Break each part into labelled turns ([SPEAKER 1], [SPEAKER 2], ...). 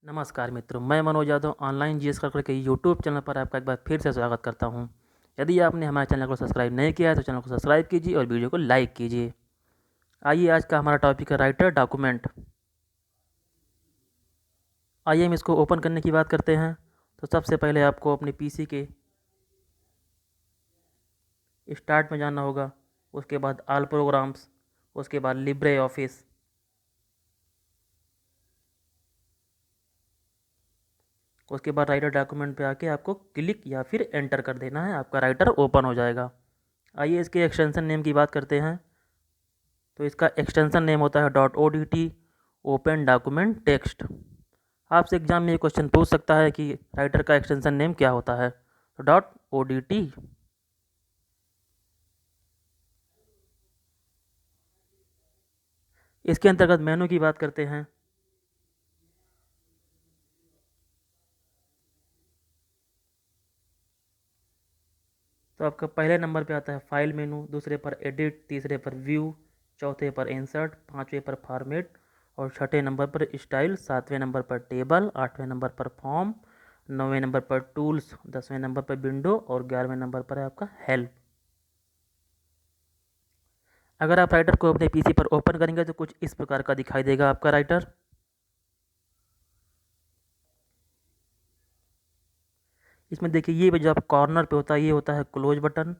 [SPEAKER 1] नमस्कार मित्रों, मैं मनोज यादव ऑनलाइन जीएस कर के यूट्यूब चैनल पर आपका एक बार फिर से स्वागत करता हूं। यदि आपने हमारे चैनल को सब्सक्राइब नहीं किया है तो चैनल को सब्सक्राइब कीजिए और वीडियो को लाइक कीजिए। आइए, आज का हमारा टॉपिक है राइटर डॉक्यूमेंट। आइए हम इसको ओपन करने की बात करते हैं। तो सबसे पहले आपको अपने पीसी के स्टार्ट में जाना होगा, उसके बाद ऑल प्रोग्राम्स, उसके बाद लिब्रे ऑफिस, उसके बाद राइटर डॉक्यूमेंट पे आके आपको क्लिक या फिर एंटर कर देना है, आपका राइटर ओपन हो जाएगा। आइए इसके एक्सटेंशन नेम की बात करते हैं। तो इसका एक्सटेंशन नेम होता है .odt ओपन डॉक्यूमेंट टेक्स्ट। आपसे एग्जाम में ये क्वेश्चन पूछ सकता है कि राइटर का एक्सटेंशन नेम क्या होता है। तो .odt। इसके अंतर्गत मेनू की बात करते हैं। तो आपका पहले नंबर पे आता है फाइल मेनू, दूसरे पर एडिट, तीसरे पर व्यू, चौथे पर इंसर्ट, पाँचवें पर फॉर्मेट और छठे नंबर पर स्टाइल, सातवें नंबर पर टेबल, आठवें नंबर पर फॉर्म, नौवें नंबर पर टूल्स, 10वें नंबर पर विंडो और 11वें नंबर पर है आपका हेल्प। अगर आप राइटर को अपने पीसी पर ओपन करेंगे तो कुछ इस प्रकार का दिखाई देगा आपका राइटर। इसमें देखिए, ये जो आप कॉर्नर पे होता है ये होता है क्लोज बटन,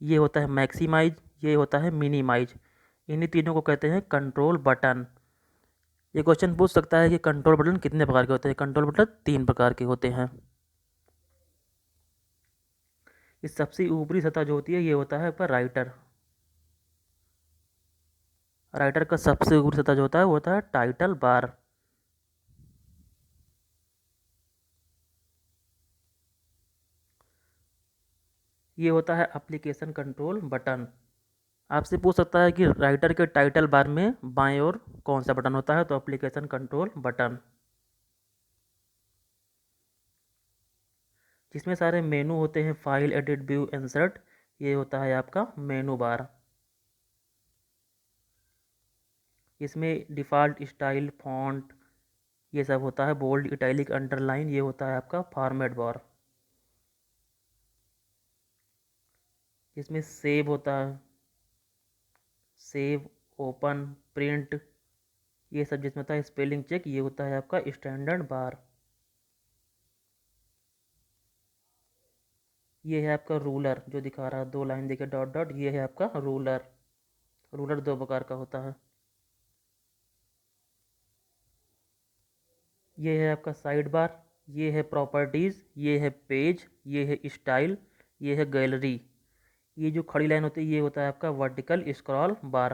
[SPEAKER 1] ये होता है मैक्सिमाइज, ये होता है मिनिमाइज। इन्हीं तीनों को कहते हैं कंट्रोल बटन। ये क्वेश्चन पूछ सकता है कि कंट्रोल बटन कितने प्रकार के होते हैं। कंट्रोल बटन 3 प्रकार के होते हैं। इस सबसे ऊपरी सतह जो होती है ये होता है आपका राइटर। राइटर का सबसे ऊपरी सतह जो होता है वो होता है टाइटल बार। ये होता है एप्लीकेशन कंट्रोल बटन। आपसे पूछ सकता है कि राइटर के टाइटल बार में बाएं ओर कौन सा बटन होता है। तो एप्लीकेशन कंट्रोल बटन, जिसमें सारे मेनू होते हैं, फाइल, एडिट, व्यू, इंसर्ट, ये होता है आपका मेनू बार। इसमें डिफ़ॉल्ट, स्टाइल, फॉन्ट, ये सब होता है, बोल्ड, इटैलिक, अंडरलाइन, ये होता है आपका फॉर्मेट बार। इसमें सेव होता है, सेव, ओपन, प्रिंट, ये सब जिसमें होता है स्पेलिंग चेक, ये होता है आपका स्टैंडर्ड बार। ये है आपका रूलर जो दिखा रहा है, 2 लाइन देखिए डॉट डॉट, ये है आपका रूलर। रूलर 2 प्रकार का होता है। ये है आपका साइड बार, ये है प्रॉपर्टीज़, ये है पेज, ये है स्टाइल, ये है गैलरी। ये जो खड़ी लाइन होती है ये होता है आपका वर्टिकल स्क्रॉल बार।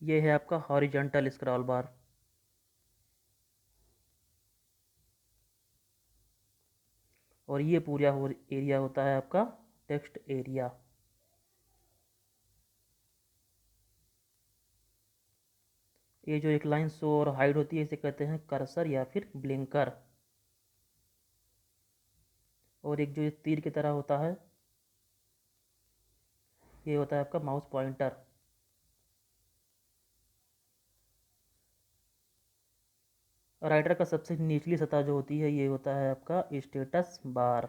[SPEAKER 1] ये है आपका हॉरिजॉन्टल स्क्रॉल बार। और ये पूरा एरिया होता है आपका टेक्स्ट एरिया। ये जो एक लाइन शो और हाइड होती है इसे कहते हैं कर्सर या फिर ब्लिंकर। और एक जो ये तीर की तरह होता है ये होता है आपका माउस पॉइंटर। राइटर का सबसे निचली सतह जो होती है ये होता है आपका स्टेटस बार।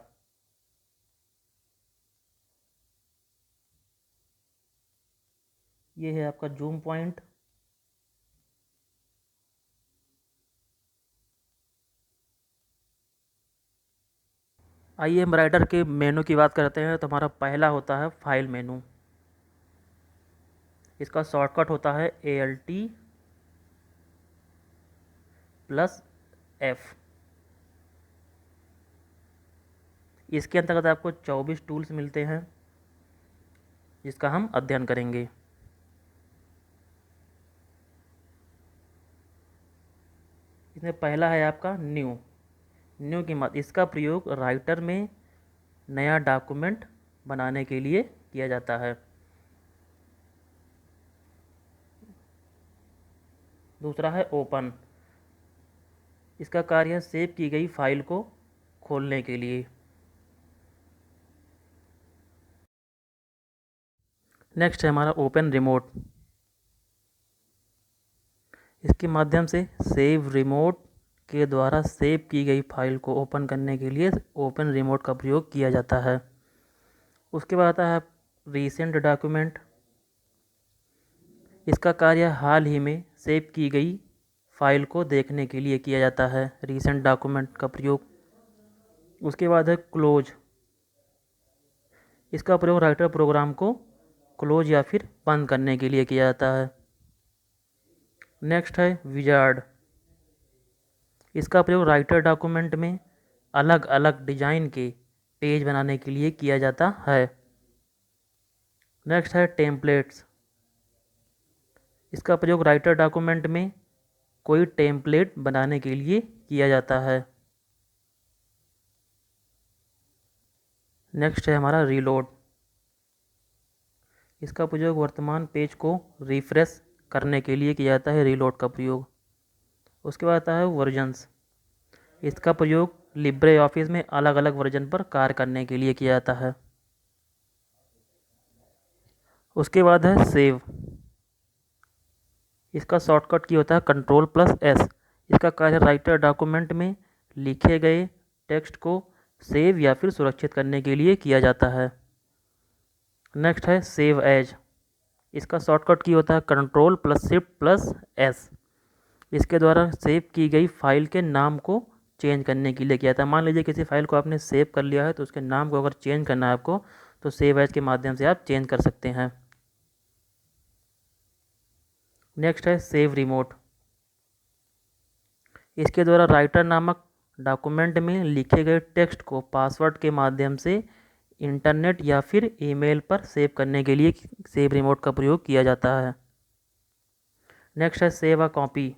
[SPEAKER 1] ये है आपका जूम पॉइंट। आइए हम राइटर के मेनू की बात करते हैं। तो हमारा पहला होता है फाइल मेनू। इसका शॉर्टकट होता है ALT+F। इसके अंतर्गत आपको 24 टूल्स मिलते हैं जिसका हम अध्ययन करेंगे। इसमें पहला है आपका न्यू। न्यू की मत इसका प्रयोग राइटर में नया डॉक्यूमेंट बनाने के लिए किया जाता है। दूसरा है ओपन। इसका कार्य है सेव की गई फाइल को खोलने के लिए। नेक्स्ट है हमारा ओपन रिमोट। इसके माध्यम से सेव रिमोट के द्वारा सेव की गई फाइल को ओपन करने के लिए ओपन रिमोट का प्रयोग किया जाता है। उसके बाद आता है रीसेंट डॉक्यूमेंट। इसका कार्य हाल ही में सेव की गई फाइल को देखने के लिए किया जाता है, रीसेंट डॉक्यूमेंट का प्रयोग। उसके बाद है क्लोज। इसका प्रयोग राइटर प्रोग्राम को क्लोज या फिर बंद करने के लिए किया जाता है। नेक्स्ट है विजार्ड। इसका प्रयोग राइटर डॉक्यूमेंट में अलग अलग डिजाइन के पेज बनाने के लिए किया जाता है। नेक्स्ट है टेम्पलेट्स। इसका प्रयोग राइटर डॉक्यूमेंट में कोई टेम्पलेट बनाने के लिए किया जाता है। नेक्स्ट है हमारा रीलोड। इसका प्रयोग वर्तमान पेज को रिफ्रेश करने के लिए किया जाता है, रीलोड का प्रयोग। उसके बाद आता है वर्जन्स। इसका प्रयोग लिब्रे ऑफिस में अलग अलग वर्जन पर कार्य करने के लिए किया जाता है। उसके बाद है सेव। इसका शॉर्टकट की होता है Ctrl+S। इसका कार्य राइटर डॉक्यूमेंट में लिखे गए टेक्स्ट को सेव या फिर सुरक्षित करने के लिए किया जाता है। नेक्स्ट है सेव एज। इसका शॉर्टकट की होता है Ctrl+Shift+S। इसके द्वारा सेव की गई फाइल के नाम को चेंज करने के लिए किया जाता है। मान लीजिए किसी फाइल को आपने सेव कर लिया है, तो उसके नाम को अगर चेंज करना है आपको, तो सेव एज के माध्यम से आप चेंज कर सकते हैं। नेक्स्ट है सेव रिमोट। इसके द्वारा राइटर नामक डॉक्यूमेंट में लिखे गए टेक्स्ट को पासवर्ड के माध्यम से इंटरनेट या फिर ईमेल पर सेव करने के लिए सेव रिमोट का प्रयोग किया जाता है। नेक्स्ट है सेव अ कॉपी।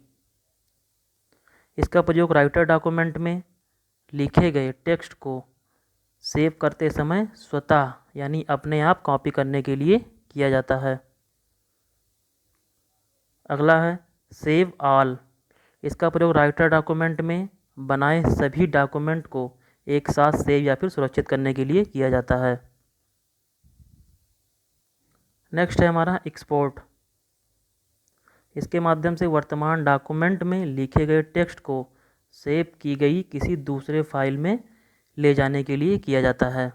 [SPEAKER 1] इसका प्रयोग राइटर डॉक्यूमेंट में लिखे गए टेक्स्ट को सेव करते समय स्वतः यानी अपने आप कॉपी करने के लिए किया जाता है। अगला है सेव ऑल। इसका प्रयोग राइटर डॉक्यूमेंट में बनाए सभी डॉक्यूमेंट को एक साथ सेव या फिर सुरक्षित करने के लिए किया जाता है। नेक्स्ट है हमारा एक्सपोर्ट। इसके माध्यम से वर्तमान डॉक्यूमेंट में लिखे गए टेक्स्ट को सेव की गई किसी दूसरे फाइल में ले जाने के लिए किया जाता है।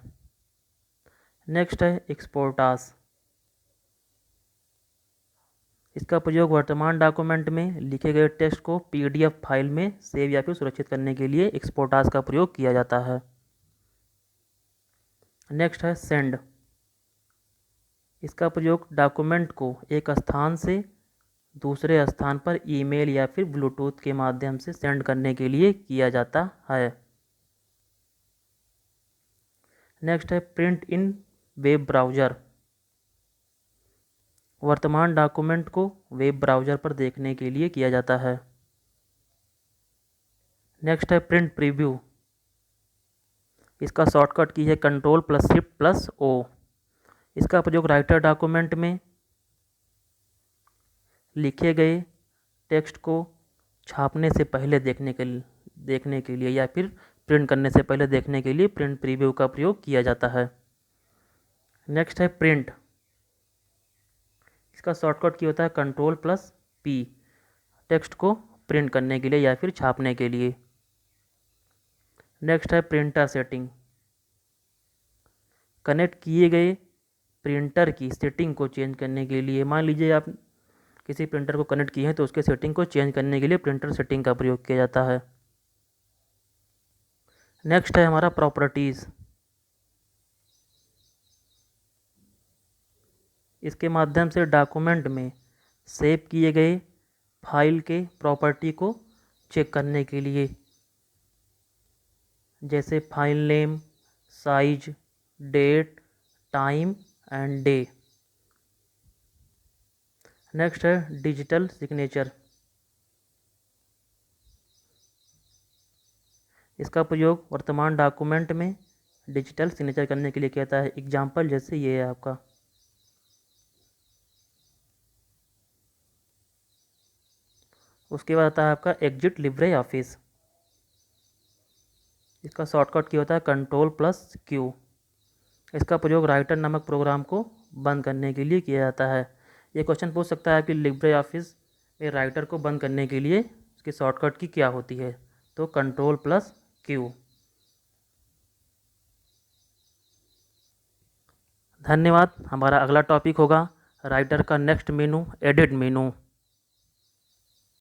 [SPEAKER 1] नेक्स्ट है एक्सपोर्टास। इसका प्रयोग वर्तमान डॉक्यूमेंट में लिखे गए टेक्स्ट को PDF फाइल में सेव या फिर सुरक्षित करने के लिए एक्सपोर्टास का प्रयोग किया जाता है। नेक्स्ट है सेंड। इसका प्रयोग डॉक्यूमेंट को एक स्थान से दूसरे स्थान पर ईमेल या फिर ब्लूटूथ के माध्यम से सेंड करने के लिए किया जाता है। नेक्स्ट है प्रिंट इन वेब ब्राउज़र। वर्तमान डॉक्यूमेंट को वेब ब्राउज़र पर देखने के लिए किया जाता है। नेक्स्ट है प्रिंट प्रीव्यू। इसका शॉर्टकट की है Ctrl+Shift+O। इसका प्रयोग राइटर डॉक्यूमेंट में लिखे गए टेक्स्ट को छापने से पहले देखने के लिए या फिर प्रिंट करने से पहले देखने के लिए प्रिंट प्रीव्यू का प्रयोग किया जाता है। नेक्स्ट है प्रिंट। इसका शॉर्टकट की होता है Ctrl+P, टेक्स्ट को प्रिंट करने के लिए या फिर छापने के लिए। नेक्स्ट है प्रिंटर सेटिंग। कनेक्ट किए गए प्रिंटर की सेटिंग को चेंज करने के लिए, मान लीजिए आप किसी प्रिंटर को कनेक्ट किए हैं तो उसके सेटिंग को चेंज करने के लिए प्रिंटर सेटिंग का प्रयोग किया जाता है। नेक्स्ट है हमारा प्रॉपर्टीज़। इसके माध्यम से डॉक्यूमेंट में सेव किए गए फाइल के प्रॉपर्टी को चेक करने के लिए, जैसे file name, size, date, time and day. Next है डिजिटल सिग्नेचर। इसका प्रयोग वर्तमान डॉक्यूमेंट में डिजिटल सिग्नेचर करने के लिए किया जाता है। एग्जाम्पल जैसे ये है आपका। उसके बाद आता है आपका एग्जिट लिब्रे ऑफिस। इसका शॉर्टकट की होता है Ctrl+Q। इसका प्रयोग राइटर नामक प्रोग्राम को बंद करने के लिए किया जाता है। ये क्वेश्चन पूछ सकता है कि लिब्रे ऑफिस ये राइटर को बंद करने के लिए इसकी शॉर्टकट की क्या होती है, तो Ctrl+Q। धन्यवाद। हमारा अगला टॉपिक होगा राइटर का नेक्स्ट मेनू, एडिट मेनू।